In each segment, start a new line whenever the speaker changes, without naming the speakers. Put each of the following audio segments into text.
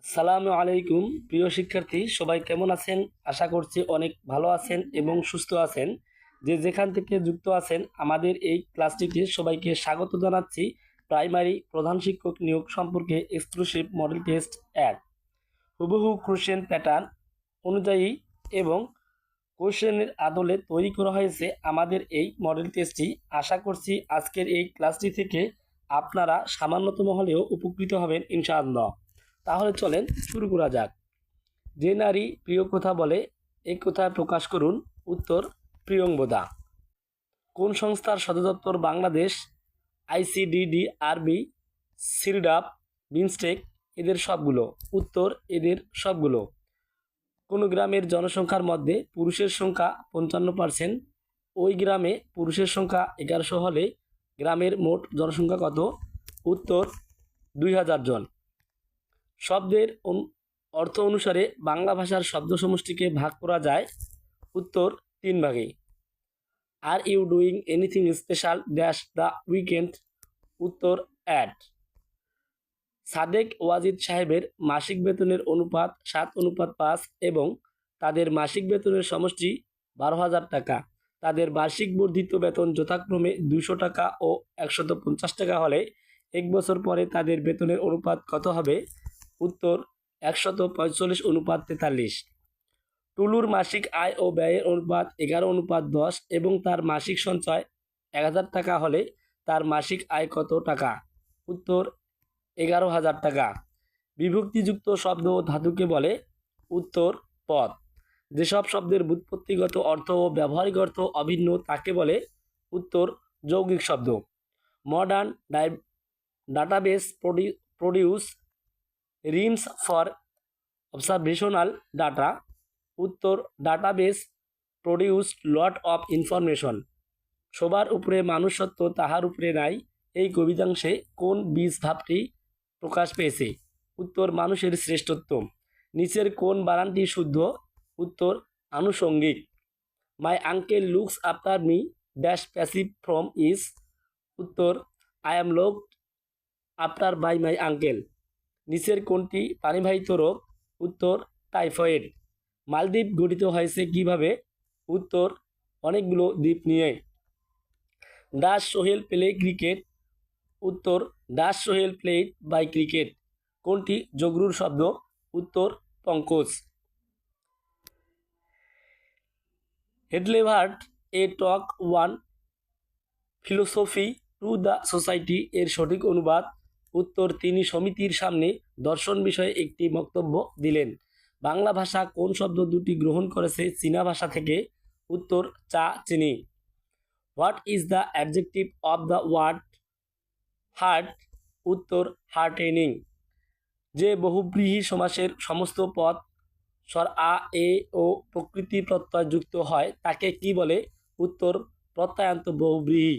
সালামু আলাইকুম প্রিয় শিক্ষার্থী, সবাই কেমন আছেন? আশা করছি অনেক ভালো আছেন এবং সুস্থ আছেন। যে যেখান থেকে যুক্ত আছেন আমাদের এই ক্লাসটিতে সবাইকে স্বাগত জানাচ্ছি। প্রাইমারি প্রধান শিক্ষক নিয়োগ সম্পর্কে এক্সক্লুসিভ মডেল টেস্ট 1 হুবহু কোশ্চেন প্যাটার্ন অনুযায়ী এবং কোশ্চেনের আদলে তৈরি করা হয়েছে আমাদের এই মডেল টেস্টটি। আশা করছি আজকের এই ক্লাসটি থেকে আপনারা সামান্যতম হলেও উপকৃত হবেন ইনশাআল্লাহ। তাহলে চলেন শুরু করা যাক। যে নারী প্রিয় কথা বলে এই কথা প্রকাশ করুন। উত্তর প্রিয়ংবদা। কোন সংস্থার সদর দপ্তর বাংলাদেশ? আইসিডিডি, আরবি, সিরডাপ, বিমস্টেক, এদের সবগুলো। উত্তর এদের সবগুলো। কোন গ্রামের জনসংখ্যার মধ্যে পুরুষের সংখ্যা 55%? ওই গ্রামে পুরুষের সংখ্যা 1100 হলে গ্রামের মোট জনসংখ্যা কত? উত্তর 2000 জন। শব্দের অর্থ অনুসারে বাংলা ভাষার শব্দ সমষ্টিকে ভাগ করা যায়। উত্তর 3 ভাগে। Are you doing anything special dash the weekend? উত্তর অ্যাট। সাদেক ওয়াজিদ সাহেবের মাসিক বেতনের অনুপাত 7:5 এবং তাদের মাসিক বেতনের সমষ্টি 12,000 টাকা। তাদের বার্ষিক বর্ধিত বেতন যথাক্রমে 200 টাকা ও 150 টাকা হলে 1 বছর পরে তাদের বেতনের অনুপাত কত হবে? উত্তর 145:43। টুলুর মাসিক আয় ও ব্যয়ের অনুপাত 11:10 এবং তার মাসিক সঞ্চয় 1000 টাকা হলে তার মাসিক আয় কত টাকা? উত্তর 11,000 টাকা। বিভক্তিযুক্ত শব্দ ও ধাতুকে বলে? উত্তর পদ। যেসব শব্দের ব্যুৎপত্তিগত অর্থ ও ব্যবহারিক অর্থ অভিন্ন তাকে বলে? উত্তর যৌগিক শব্দ। Modern database produce reams for observational data? উত্তর database produce lot of information. সবার উপরে মানুষ সত্য, তাহার উপরে নাই, এই কবিতাংশে কোন বীজ ভাবটি প্রকাশ পেয়েছে? উত্তর মানুষের শ্রেষ্ঠত্ব। নিচের কোন বানানটি শুদ্ধ? উত্তর আনুষঙ্গিক। My uncle looks after me dash passive form is? উত্তর I am looked after by my uncle. নিচের কোনটি পানিবাহিত রোগ? উত্তর টাইফয়েড। মালদ্বীপ গঠিত হয়েছে কিভাবে? উত্তর অনেকগুলো দ্বীপ নিয়ে। Does Sohel play cricket? উত্তর does Sohel played by cricket. কোনটি জগরুর শব্দ? উত্তর পঙ্কজ। He delivered a talk on philosophy to the society এর সঠিক অনুবাদ? উত্তর তিনি সমিতির সামনে দর্শন বিষয়ে একটি বক্তব্য দিলেন। বাংলা ভাষা কোন শব্দ দুটি গ্রহণ করেছে চীনা ভাষা থেকে? উত্তর চা, চিনি। What is the adjective of the word heart? উত্তর হার্টেনিং। যে বহুব্রীহি সমাসের সমস্ত পদ স্বর আ, এ ও প্রকৃতি প্রত্যয় যুক্ত হয় তাকে কি বলে? উত্তর প্রত্যয়ান্ত বহুব্রীহি।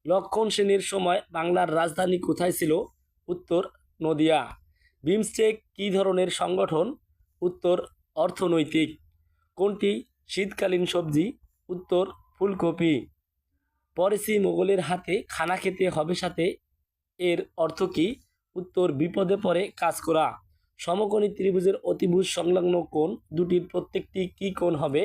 লক্ষণ সেনের সময় বাংলার রাজধানী কোথায় ছিল? উত্তর নদিয়া। বিমস্টেক কী ধরনের সংগঠন? উত্তর অর্থনৈতিক। কোনটি শীতকালীন সবজি? উত্তর ফুলকপি। পরেছি মোগলের হাতে খানা খেতে হবে সাথে এর অর্থ কী? উত্তর বিপদে পড়ে কাজ করা। সমকোণী ত্রিভুজের অতিভুজ সংলগ্ন কোণ দুটির প্রত্যেকটি কী কোণ হবে?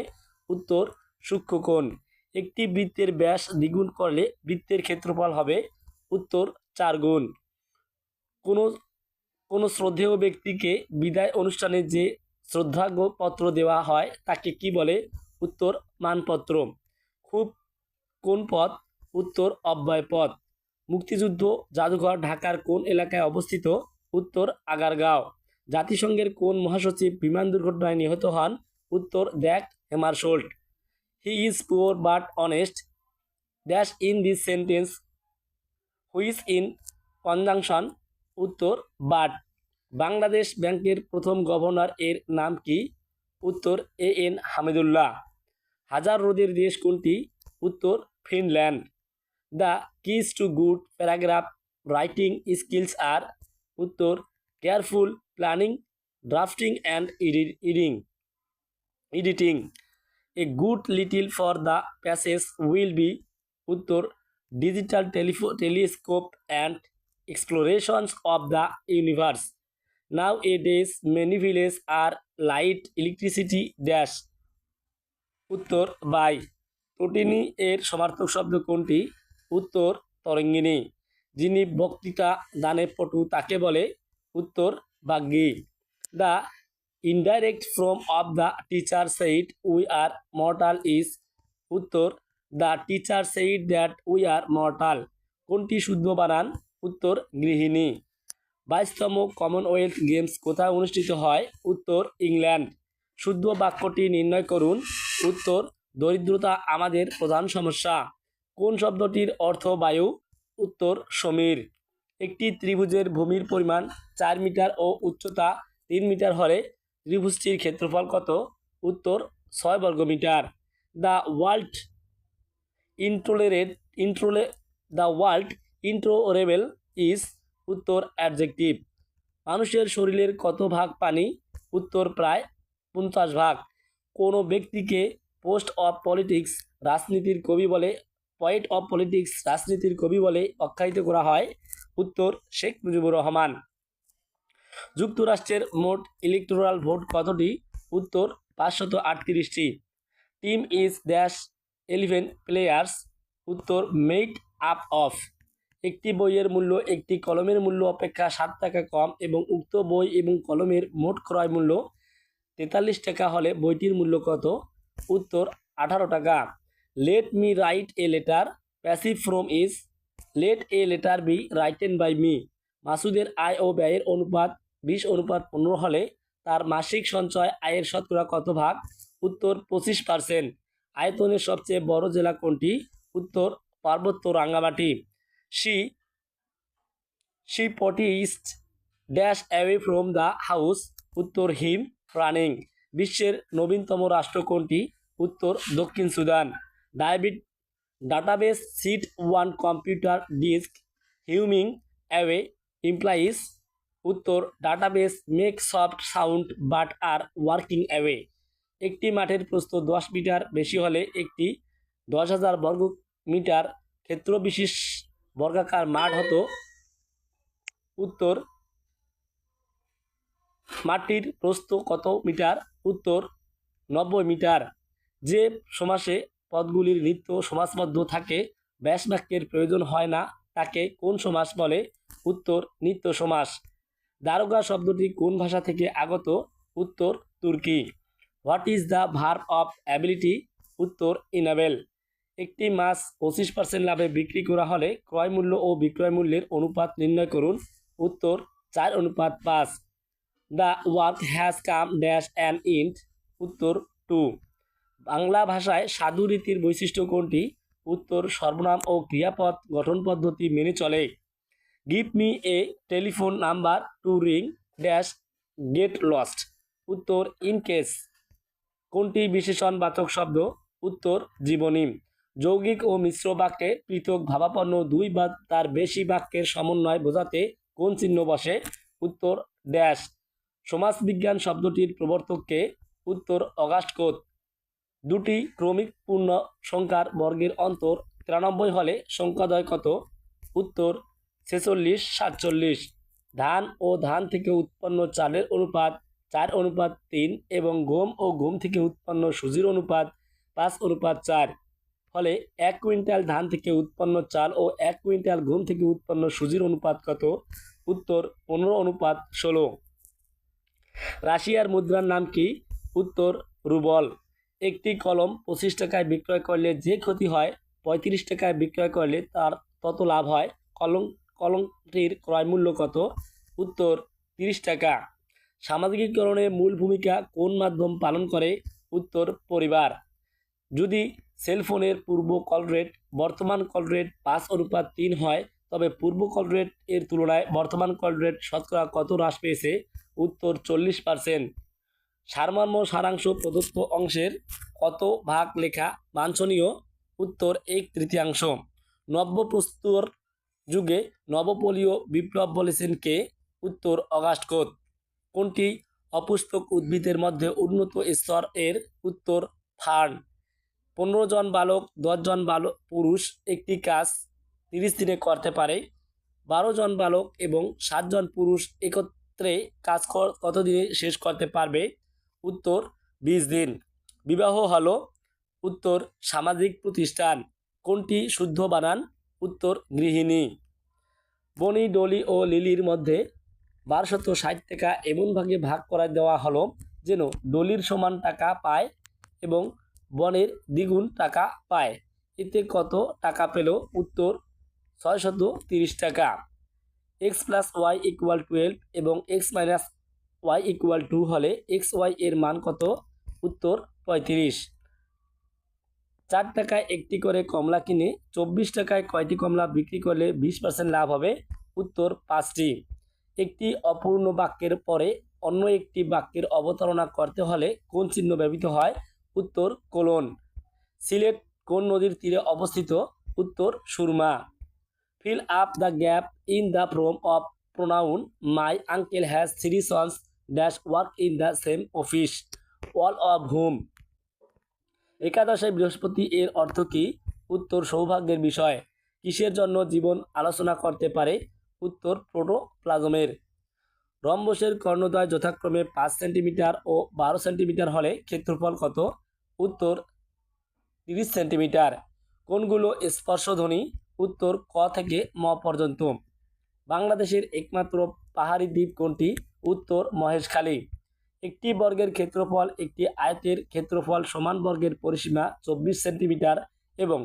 উত্তর সূক্ষ্মকোণ। একটি বৃত্তের ব্যাস দ্বিগুণ করলে বৃত্তের ক্ষেত্রফল হবে? উত্তর 4 গুণ। কোনো শ্রদ্ধেয় ব্যক্তিকে বিদায় অনুষ্ঠানে যে শ্রদ্ধাপত্র দেওয়া হয় তাকে কি বলে? উত্তর মানপত্র। খুব কোন পদ? উত্তর অব্যয় পদ। মুক্তিযুদ্ধ জাদুঘর ঢাকার কোন এলাকায় অবস্থিত? উত্তর আগারগাঁও। জাতিসংঘের কোন মহাসচিব বিমান দুর্ঘটনায় নিহত হন? উত্তর Dag Hammarskjold. He is poor but honest dash in this sentence which in conjunction? উত্তর বাট। বাংলাদেশ ব্যাংকের প্রথম গভর্নর এর নাম কি? উত্তর এ.এন. হামিদুল্লাহ। হাজার হ্রদের দেশ কোনটি? উত্তর Finland. The keys to good paragraph writing skills are? উত্তর careful planning, drafting and editing. A good title for the passage will be? উত্তর digital telescope and explorations of the universe. Nowadays many village are light electricity dash. উত্তর by. তটিনী এর সমার্থক শব্দ কোনটি? উত্তর তরঙ্গিনী। যিনি বক্তৃতা দানে পটু তাকে বলে? উত্তর বাগ্মী। The indirect form of the teacher said we are mortal is. উত্তর the teacher said that we are mortal. কোনটি শুদ্ধ বানান? উত্তর গৃহিণী। 22তম কমনওয়েলথ গেমস কোথায় অনুষ্ঠিত হয়? উত্তর ইংল্যান্ড। শুদ্ধ বাক্যটি নির্ণয় করুন। উত্তর দরিদ্রতা আমাদের প্রধান সমস্যা। কোন শব্দটির অর্থ বায়ু? উত্তর সমীর। একটি ত্রিভুজের ভূমির পরিমাণ 4 মিটার ও উচ্চতা 3 মিটার হলে ত্রিভুজটির ক্ষেত্রফল কত? উত্তর 6 বর্গমিটার। The word intolerate intole the word intolerable is. উত্তর অ্যাডজেক্টিভ। মানুষের শরীরের কত ভাগ পানি? উত্তর প্রায় 50 ভাগ। কোনো ব্যক্তিকে পোস্ট অফ পলিটিক্স রাজনীতির কবি বলে পয়েট অফ পলিটিক্স রাজনীতির কবি বলে আখ্যায়িত করা হয়? উত্তর শেখ মুজিবুর রহমান। যুক্তরাষ্ট্রের মোট ইলেকটোরাল ভোট কতটি? উত্তর 538টি। Team is dash 11 players. উত্তর মেড আপ অফ। একটি বইয়ের মূল্য একটি কলমের মূল্য অপেক্ষা 60 টাকা কম এবং উক্ত বই এবং কলমের মোট ক্রয় মূল্য 43 টাকা হলে বইটির মূল্য কত? উত্তর 18 টাকা। Let me write a letter. Passive form is. Let a letter be written by me. মাসুদের আয় ও ব্যয়ের অনুপাত 20:15 হলে তার মাসিক সঞ্চয় আয়ের শতকরা কত ভাগ? উত্তর 25%। আয়তনের সবচেয়ে বড় জেলা কোনটি? উত্তর পার্বত্য রাঙ্গামাটি। শি শি পটিস্ট dash away from the house. উত্তর হিম রানিং। বিশ্বের নবীনতম রাষ্ট্র কোনটি? উত্তর দক্ষিণ Sudan. Database sit on computer disk humming away implies. উত্তর database make soft sound but are working away. একটি মাঠের প্রস্থ 10 মিটার বেশি হলে একটি 10,000 বর্গ মিটার ক্ষেত্রবিশেষ বর্গাকার মাঠ হতো। উত্তর মাঠটির প্রস্থ কত মিটার? উত্তর 90 মিটার। যে সমাসে পদগুলির নিত্য সমাসবদ্ধ থাকে ব্যাস বাক্যের প্রয়োজন হয় না তাকে কোন সমাস বলে? উত্তর নিত্য সমাস। দারোগা শব্দটি কোন ভাষা থেকে আগত? উত্তর তুর্কি। What is the verb of ability? উত্তর ইনাবেল। একটি মাছ 25% লাভে বিক্রি করা হলে ক্রয় মূল্য ও বিক্রয় মূল্যের অনুপাত নির্ণয় করুন। উত্তর 4:5। The work has come dash an end. উত্তর 2। বাংলা ভাষায় সাধু রীতির বৈশিষ্ট্য কোনটি? উত্তর সর্বনাম ও ক্রিয়াপদ গঠন পদ্ধতি মেনে চলে। Give me a telephone number to ring dash get lost. উত্তর ইন কেস। কোনটি বিশেষণবাচক শব্দ? উত্তর জীবনী। যৌগিক ও মিশ্র বাক্যে পৃথক ভাবাপন্ন দুই বা তার বেশি বাক্যের সমন্বয় বোঝাতে কোন চিহ্ন বসে? উত্তর ড্যাশ। সমাজবিজ্ঞান শব্দটির প্রবর্তক কে? উত্তর অগাস্ট কোত। দুটি ক্রমিক পূর্ণ সংখ্যার বর্গের অন্তর 93 হলে সংখ্যাদ্বয় কত? উত্তর 46, 47। ধান ও ধান থেকে উৎপন্ন চালের অনুপাত 4:3 এবং গম ও গম থেকে উৎপন্ন সুজির অনুপাত 5:4 হলে 1 কুইন্টাল ধান থেকে উৎপন্ন চাল ও 1 কুইন্টাল গম থেকে উৎপন্ন সুজির অনুপাত কত? উত্তর 15:16। রাশিয়ার মুদ্রার নাম কি? উত্তর রুবল। একটি কলম 25 টাকায় বিক্রয় করলে যে ক্ষতি হয় 35 টাকায় বিক্রয় করলে তার তত লাভ হয়। কলমটির ক্রয় মূল্য কত? উত্তর 30 টাকা। সামাজিকীকরণে মূল ভূমিকা কোন মাধ্যম পালন করে? উত্তর পরিবার। যদি সেলফোনের পূর্ব কল রেট বর্তমান কল রেট 5:3 হয় তবে পূর্ব কল রেট এর তুলনায় বর্তমান কল রেট শতকরা কত হ্রাস পেয়েছে? উত্তর 40%। সারমর্ম সারাংশ প্রদত্ত অংশের কত ভাগ লেখা বাঞ্ছনীয়? উত্তর 1/3। নব্যপ্রস্তর যুগে নবপলীয় বিপ্লব বলেছেন কে? উত্তর অগাস্ট কোত। কোনটি অপুষ্পক উদ্ভিদের মধ্যে উন্নত স্তর এর? উত্তর ফার্ন। 15 জন বালক 10 জন বালক পুরুষ একটি কাজ 30 দিনে করতে পারে। 12 জন বালক এবং 7 জন পুরুষ ক্ষেত্রে কাজ কতদিনে শেষ করতে পারবে? উত্তর 20 দিন। বিবাহ হলো? উত্তর সামাজিক প্রতিষ্ঠান। কোনটি শুদ্ধ বানান? উত্তর গৃহিণী। বনি, ডলি ও লিলির মধ্যে 1260 টাকা এমন ভাগে ভাগ করে দেওয়া হলো যেন ডলির সমান টাকা পায় এবং বনের দ্বিগুণ টাকা পায়। এতে কত টাকা পেল? উত্তর 630 টাকা। এক্স প্লাস ওয়াই ইকুয়াল 12 এবং এক্স মাইনাস ওয়াই ইকুয়াল 2 হলে এক্স ওয়াই এর মান কত? উত্তর 35। 4 টাকায় একটি করে কমলা কিনে 24 টাকায় কয়টি কমলা বিক্রি করলে 20% লাভ হবে? উত্তর 5টি। একটি অপূর্ণ বাক্যের পরে অন্য একটি বাক্যের অবতারণা করতে হলে কোন চিহ্ন ব্যবহৃত হয়? উত্তর কোলন। সিলেট কোন নদীর তীরে অবস্থিত? উত্তর Surma. Fill up the gap in the form of pronoun my uncle has 3 sons dash work in the same office all of whom. একাদশে বৃহস্পতি এর অর্থ কী? উত্তর সৌভাগ্যের বিষয়। কিসের জন্য জীবন আলোচনা করতে পারে? উত্তর প্রোটোপ্লাজমের। রম্বসের কর্ণদ্বয় যথাক্রমে 5 সেন্টিমিটার ও 12 সেন্টিমিটার হলে ক্ষেত্রফল কত? উত্তর 30 সেন্টিমিটার। কোনগুলো স্পর্শধ্বনি? উত্তর ক থেকে ম পর্যন্ত। বাংলাদেশের একমাত্র পাহাড়ি দ্বীপ কোনটি? উত্তর মহেশখালী। একটি বর্গের ক্ষেত্রফল একটি আয়তের ক্ষেত্রফল সমান বর্গের পরিসীমা 24 সেন্টিমিটার এবং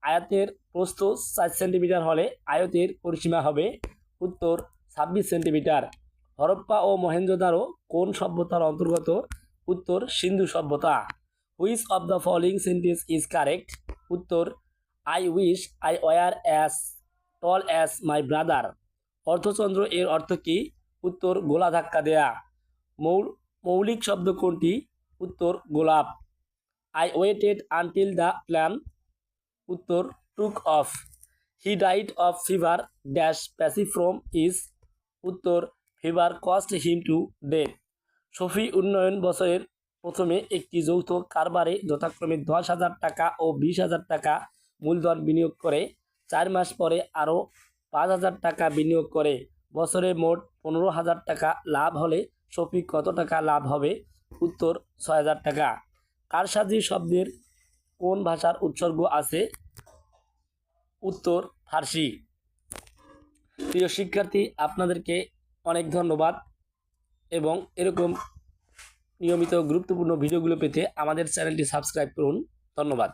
আয়তের প্রস্থ 4 সেন্টিমিটার হলে আয়তের পরিসীমা হবে? উত্তর 26 সেন্টিমিটার। হরপ্পা ও মহেঞ্জোদারো কোন সভ্যতার অন্তর্গত? উত্তর সিন্ধু সভ্যতা। Which of the following sentence is correct? উত্তর I wish I were as tall as my brother. অর্ধচন্দ্র এর অর্থ কী? উত্তর গোলা ধাক্কা দেয়া। মৌলিক শব্দ কোনটি? উত্তর গোলাপ। I waited until the plane. উত্তর took off. He died of fever dash passive form is. উত্তর fever caused him to death. সফি উন্নয়ন বছরের প্রথমে একটি যৌথ কারবারে যথাক্রমে 10,000 টাকা ও 20,000 টাকা মূলধন বিনিয়োগ করে 4 মাস পরে আরও 5,000 টাকা বিনিয়োগ করে বছরে মোট 15,000 টাকা লাভ হলে সফি কত টাকা লাভ হবে? উত্তর 6,000 টাকা। কারসাজি শব্দের কোন ভাষার উৎসর্গ আছে? উত্তর ফার্সি। প্রিয় শিক্ষার্থী, আপনাদেরকে অনেক ধন্যবাদ এবং এরকম নিয়মিত গুরুত্বপূর্ণ ভিডিওগুলো পেতে আমাদের চ্যানেলটি সাবস্ক্রাইব করুন। ধন্যবাদ।